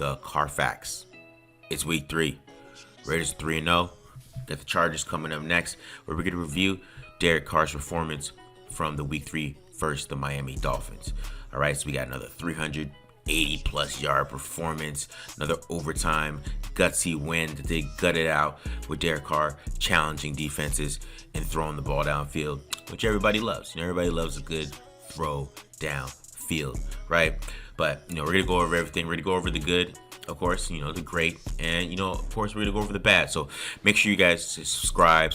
the CarrFax. It's week 3. Raiders 3-0. Got the Chargers coming up next, where we're going to review Derek Carr's performance from the week 3 versus the Miami Dolphins. All right, so we got another 380-plus yard performance, another overtime gutsy win that they gutted out with Derek Carr challenging defenses and throwing the ball downfield, which everybody loves. Everybody loves a good throw downfield, right? But, we're going to go over everything. We're going to go over the good, of course, the great, and, of course, we're going to go over the bad. So make sure you guys subscribe.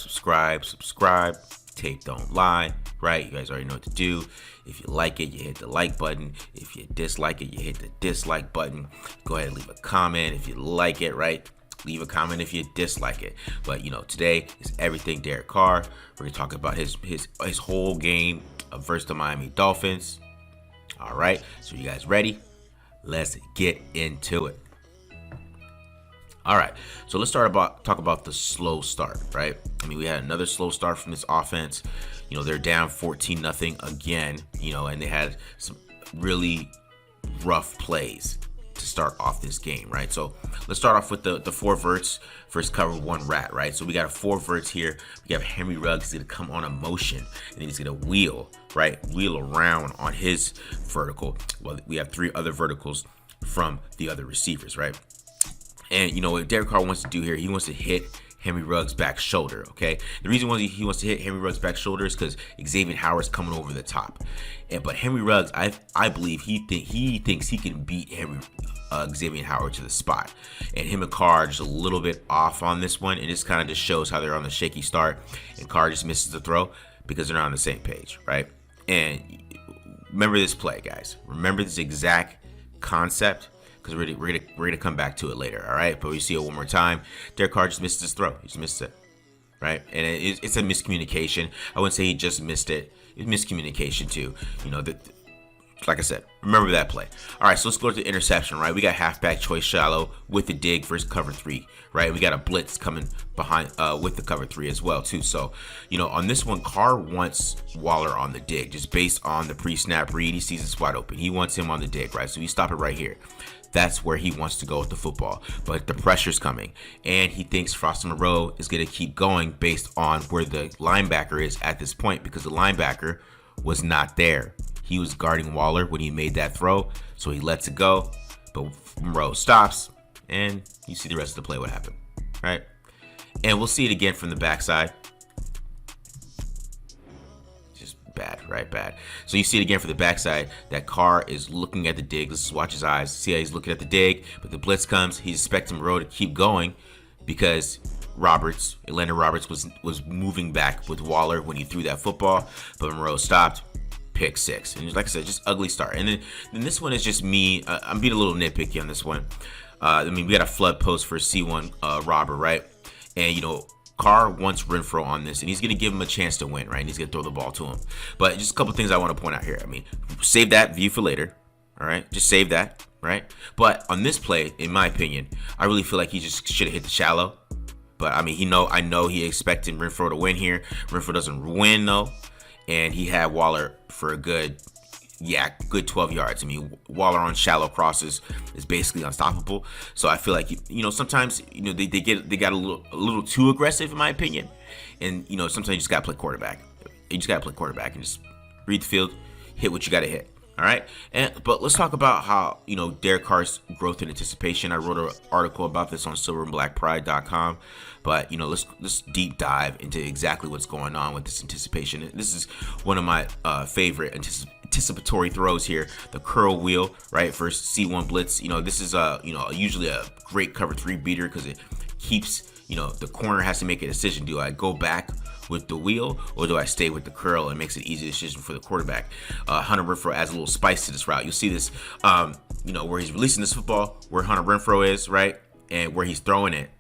Tape don't lie, right? You guys already know what to do. If you like it, you hit the like button. If you dislike it, you hit the dislike button. Go ahead and leave a comment if you like it, right? Leave a comment if you dislike it. But, today is everything Derek Carr. We're going to talk about his whole game versus the Miami Dolphins. All right, so you guys ready? Let's get into it. All right, so let's talk about the slow start, right? We had another slow start from this offense. They're down 14-0 again, and they had some really rough plays to start off this game, right? So let's start off with the 4 verts versus cover 1 rat, right? So we got a 4 verts here. We have Henry Ruggs. He's gonna come on a motion, and he's gonna wheel around on his vertical. Well, we have 3 other verticals from the other receivers, right? And what Derek Carr wants to do here, he wants to hit Henry Ruggs' back shoulder, okay? The reason why he wants to hit Henry Ruggs' back shoulder is because Xavier Howard's coming over the top. But Henry Ruggs, I believe he thinks he can beat Xavier Howard to the spot. And him and Carr are just a little bit off on this one, and this kind of just shows how they're on the shaky start, and Carr just misses the throw because they're not on the same page, right? And remember this play, guys. Remember this exact concept, because we're gonna come back to it later, all right? But we see it one more time. Derek Carr just missed his throw. He just missed it, right? And it's a miscommunication. I wouldn't say he just missed it. It's miscommunication too. Like I said, remember that play. All right, so let's go to the interception, right? We got halfback choice shallow with the dig versus cover 3, right? We got a blitz coming behind with the cover 3 as well too. So, on this one, Carr wants Waller on the dig just based on the pre-snap read. He sees it's wide open. He wants him on the dig, right? So we stop it right here. That's where he wants to go with the football. But the pressure's coming, and he thinks Frost Moreau is going to keep going based on where the linebacker is at this point, because the linebacker was not there. He was guarding Waller when he made that throw, so he lets it go. But Moreau stops, and you see the rest of the play, what happened, right? And we'll see it again from the backside. Bad, right? Bad. So you see it again for the backside that Carr is looking at the dig. Let's watch his eyes. See how he's looking at the dig, but the blitz comes. He's expecting Moreau to keep going because Atlanta Roberts was moving back with Waller when he threw that football, but Moreau stopped. Pick 6. And like I said, just ugly start. And then this one is just me. I'm being a little nitpicky on this one. We got a flood post for C1 robber, right? And Carr wants Renfrow on this, and he's going to give him a chance to win, right? And he's going to throw the ball to him. But just a couple things I want to point out here. Save that view for later, all right? Just save that, right? But on this play, in my opinion, I really feel like he just should have hit the shallow. But, I know he expected Renfrow to win here. Renfrow doesn't win, though. And he had Waller for a good 12 yards. Waller on shallow crosses is basically unstoppable. So I feel like sometimes they got a little too aggressive, in my opinion. And sometimes you just gotta play quarterback. You just gotta play quarterback and just read the field, hit what you gotta hit. All right. But let's talk about how Derek Carr's growth and anticipation. I wrote an article about this on silverandblackpride.com. But let's deep dive into exactly what's going on with this anticipation. This is one of my favorite anticipatory throws here, the curl wheel, right, versus C1 blitz. This is usually a great cover 3 beater because it keeps the corner has to make a decision. Do I go back with the wheel or do I stay with the curl? And makes it easy decision for the quarterback. Hunter Renfrow adds a little spice to this route. You'll see this where he's releasing this football, where Hunter Renfrow is, right, and where he's throwing it.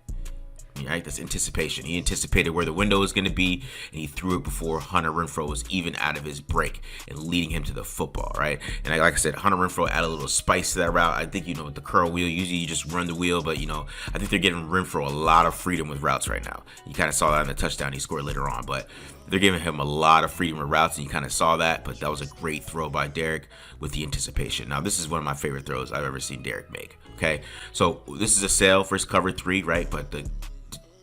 Right, that's anticipation. He anticipated where the window was going to be, and he threw it before Hunter Renfrow was even out of his break and leading him to the football, right? And like I said, Hunter Renfrow added a little spice to that route. I think, with the curl wheel, usually you just run the wheel, but, I think they're giving Renfrow a lot of freedom with routes right now. You kind of saw that in the touchdown he scored later on, but They're giving him a lot of freedom of routes, and you kind of saw that, but that was a great throw by Derek with the anticipation. Now, this is one of my favorite throws I've ever seen Derek make, okay? So this is a sail versus cover 3, right? But the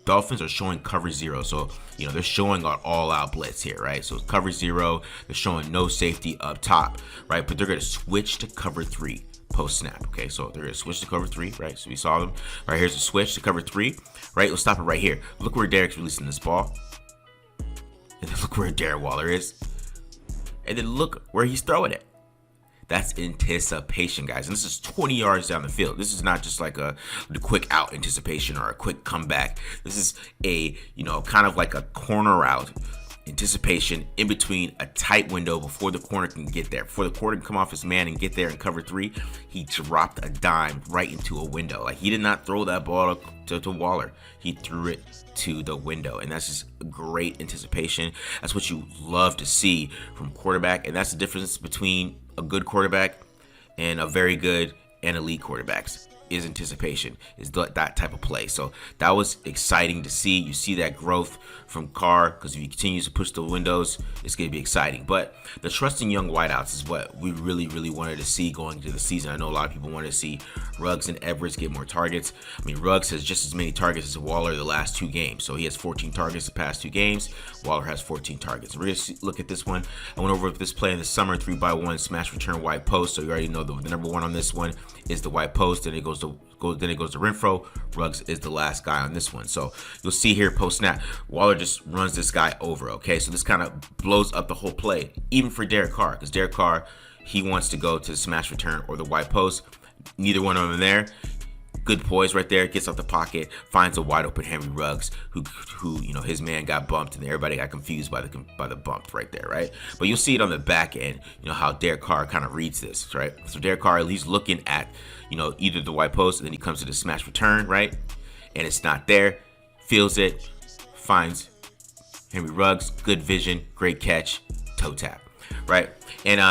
Dolphins are showing cover 0, so they're showing an all-out blitz here, right? So it's cover 0, they're showing no safety up top, right? But they're going to switch to cover 3 post snap. Okay, so they're going to switch to cover 3, right? So we saw them. All right, here's the switch to cover 3, right? We'll stop it right here. Look where Derek's releasing this ball, and then look where Darren Waller is, and then look where he's throwing it. That's anticipation, guys. And this is 20 yards down the field. This is not just like the quick out anticipation or a quick comeback. This is a, kind of like a corner route anticipation in between a tight window before the corner can get there. Before the corner can come off his man and get there and cover 3, he dropped a dime right into a window. Like, he did not throw that ball to Waller. He threw it to the window, and that's just great anticipation. That's what you love to see from quarterback, and that's the difference between a good quarterback and a very good and elite quarterbacks. Is anticipation, is that type of play. So that was exciting to see. You see that growth from Carr, because if he continues to push the windows, it's going to be exciting. But the trusting young wideouts is what we really, really wanted to see going into the season. I know a lot of people wanted to see Ruggs and Everett get more targets. I mean, Ruggs has just as many targets as Waller the last 2 games. So he has 14 targets the past 2 games. Waller has 14 targets. We're going to look at this one. I went over this play in the summer, 3x1 smash return wide post. So you already know the number 1 on this one is the wide post, and it goes to Renfro. Ruggs is the last guy on this one. So you'll see here post snap, Waller just runs this guy over. Okay, so this kind of blows up the whole play, even for Derek Carr, because Derek Carr, he wants to go to the smash return or the wide post. Neither one of them there. Good poise right there, gets off the pocket, finds a wide open Henry Ruggs, who his man got bumped, and everybody got confused by the bump right there, right? But you'll see it on the back end, how Derek Carr kind of reads this, right? So Derek Carr, he's looking at either the wide post, and then he comes to the smash return, right? And it's not there, feels it, finds Henry Ruggs, good vision, great catch, toe tap, right? And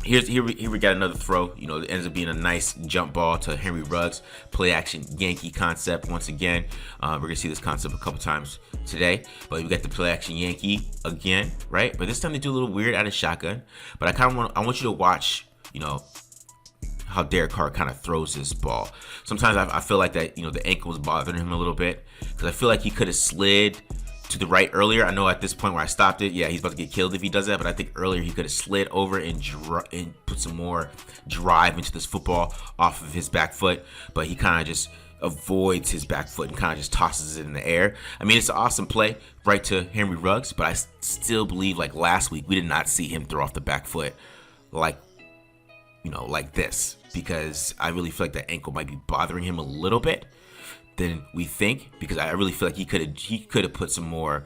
Here we got another throw. It ends up being a nice jump ball to Henry Ruggs. Play action Yankee concept once again. We're gonna see this concept a couple times today, but we got the play action Yankee again, right? But this time they do a little weird out of shotgun. But I want you to watch, how Derek Carr kind of throws this ball. Sometimes I feel like that, the ankle was bothering him a little bit, because I feel like he could have slid to the right earlier. I know at this point where I stopped it, yeah, he's about to get killed if he does that, but I think earlier he could have slid over and put some more drive into this football off of his back foot, but he kind of just avoids his back foot and kind of just tosses it in the air. I mean, it's an awesome play right to Henry Ruggs, but I still believe, like last week, we did not see him throw off the back foot like this, because I really feel like that ankle might be bothering him a little bit than we think, because I really feel like he could have put some more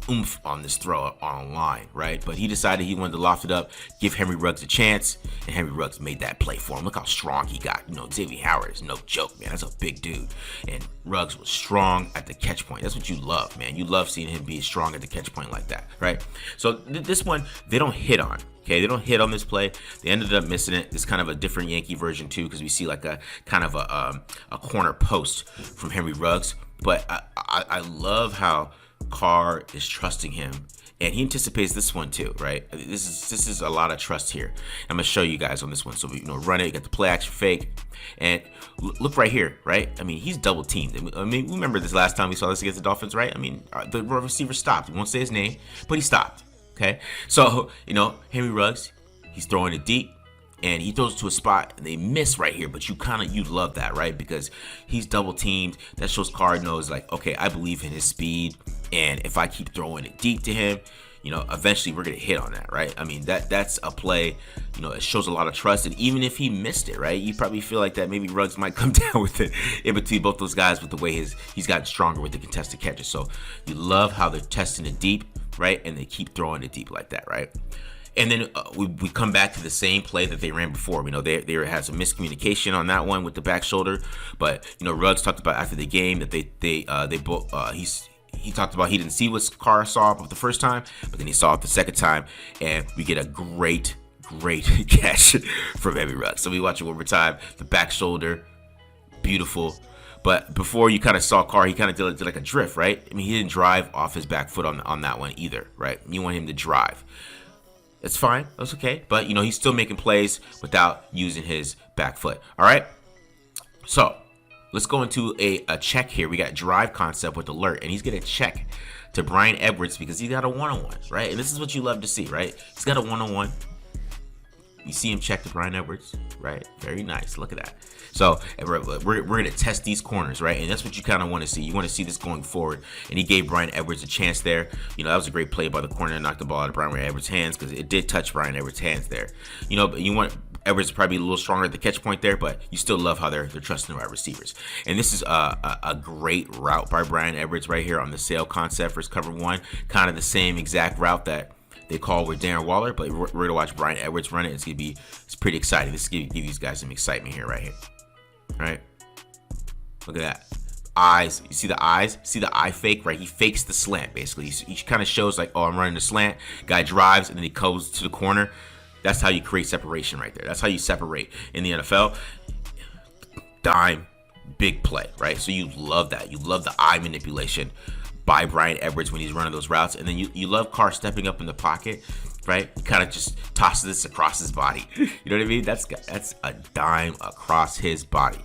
oomph on this throw on line, right? But he decided he wanted to loft it up, give Henry Ruggs a chance, and Henry Ruggs made that play for him. Look how strong he got. Xavier Howard is no joke, man. That's a big dude, and Ruggs was strong at the catch point. That's what you love, man. You love seeing him be strong at the catch point like that, right? So this one, they don't hit on. Okay, they don't hit on this play. They ended up missing it. It's kind of a different Yankee version too, because we see like a kind of a corner post from Henry Ruggs. But I love how Carr is trusting him, and he anticipates this one too, right? This is a lot of trust here. I'm gonna show you guys on this one. So run it. You got the play action fake, and look right here, right? I mean, he's double teamed. I mean, remember this last time we saw this against the Dolphins, right? I mean, the receiver stopped. We won't say his name, but he stopped. Okay, so Henry Ruggs, he's throwing it deep, and he throws it to a spot, and they miss right here. But you love that, right? Because he's double teamed. That shows Carr knows, like, okay, I believe in his speed, and if I keep throwing it deep to him, eventually we're gonna hit on that, right? I mean, that's a play. It shows a lot of trust, and even if he missed it, right, you probably feel like that maybe Ruggs might come down with it in between both those guys with the way he's gotten stronger with the contested catches. So you love how they're testing it deep, right, and they keep throwing it deep like that, right? And then we come back to the same play that they ran before. They had some miscommunication on that one with the back shoulder, but Ruggs talked about after the game that they both he talked about he didn't see what Carr saw the first time, but then he saw it the second time, and we get a great catch from Henry Ruggs. So we watch it one more time. The back shoulder, beautiful. But before you kind of saw Carr, he kind of did like a drift, right? I mean, he didn't drive off his back foot on that one either, right? You want him to drive. It's fine. That's okay. But, you know, he's still making plays without using his back foot. All right? So, let's go into a check here. We got drive concept with alert, and he's going to check to Bryan Edwards because he got a one-on-one, right? And this is what you love to see, right? He's got a one-on-one. You see him check to Bryan Edwards, right? Very nice. Look at that. So we're going to test these corners, right? And that's what you kind of want to see. You want to see this going forward. And he gave Bryan Edwards a chance there. You know, that was a great play by the corner and knocked the ball out of Bryan Edwards' hands because it did touch Bryan Edwards' hands there. You know, but you want Edwards to probably be a little stronger at the catch point there, but you still love how they're trusting the wide receivers. And this is a great route by Bryan Edwards right here on the sail concept for his cover one. Kind of the same exact route that they call with Darren Waller, but we're going to watch Bryan Edwards run it. It's pretty exciting. This is going to give these guys some excitement here right here. All right. Look at that. Eyes. You see the eyes? See the eye fake, right? He fakes the slant, basically. He kind of shows like, oh, I'm running the slant. Guy drives, and then he goes to the corner. That's how you create separation right there. That's how you separate in the NFL. Dime, big play, right? So you love that. You love the eye manipulation by Bryan Edwards when he's running those routes. And then you love Carr stepping up in the pocket, right? He kind of just tosses this across his body. You know what I mean? That's a dime across his body.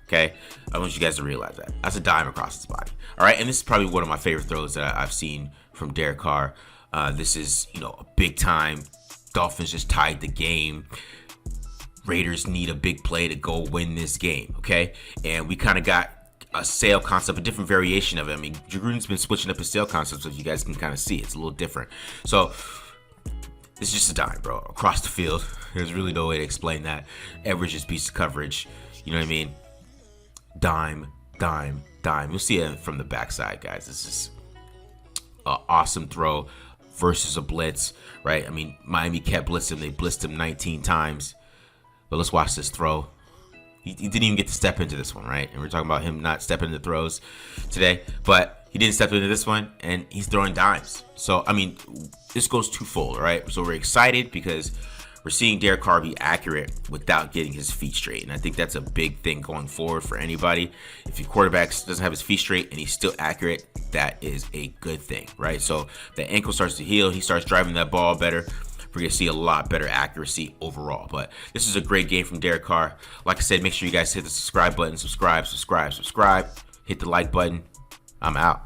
Okay? I want you guys to realize that. That's a dime across his body. All right? And this is probably one of my favorite throws that I've seen from Derek Carr. This is, you know, a big time. Dolphins just tied the game. Raiders need a big play to go win this game. Okay? And we kind of got a sail concept, a different variation of it. I mean, Gruden's been switching up his sail concept, so you guys can kind of see it's a little different. So it's just a dime, bro, across the field. There's really no way to explain that. Edwards just beats the coverage. You know what I mean? Dime, dime, dime. You'll see it from the backside, guys. This is an awesome throw versus a blitz, right? I mean, Miami kept blitzing. They blitzed him 19 times. But let's watch this throw. He didn't even get to step into this one, right? And we're talking about him not stepping into throws today. But he didn't step into this one, and he's throwing dimes. So, I mean, this goes twofold, right? So we're excited because we're seeing Derek Carr be accurate without getting his feet straight. And I think that's a big thing going forward for anybody. If your quarterback doesn't have his feet straight and he's still accurate, that is a good thing, right? So the ankle starts to heal. He starts driving that ball better. We're going to see a lot better accuracy overall. But this is a great game from Derek Carr. Like I said, make sure you guys hit the subscribe button. Subscribe. Hit the like button. I'm out.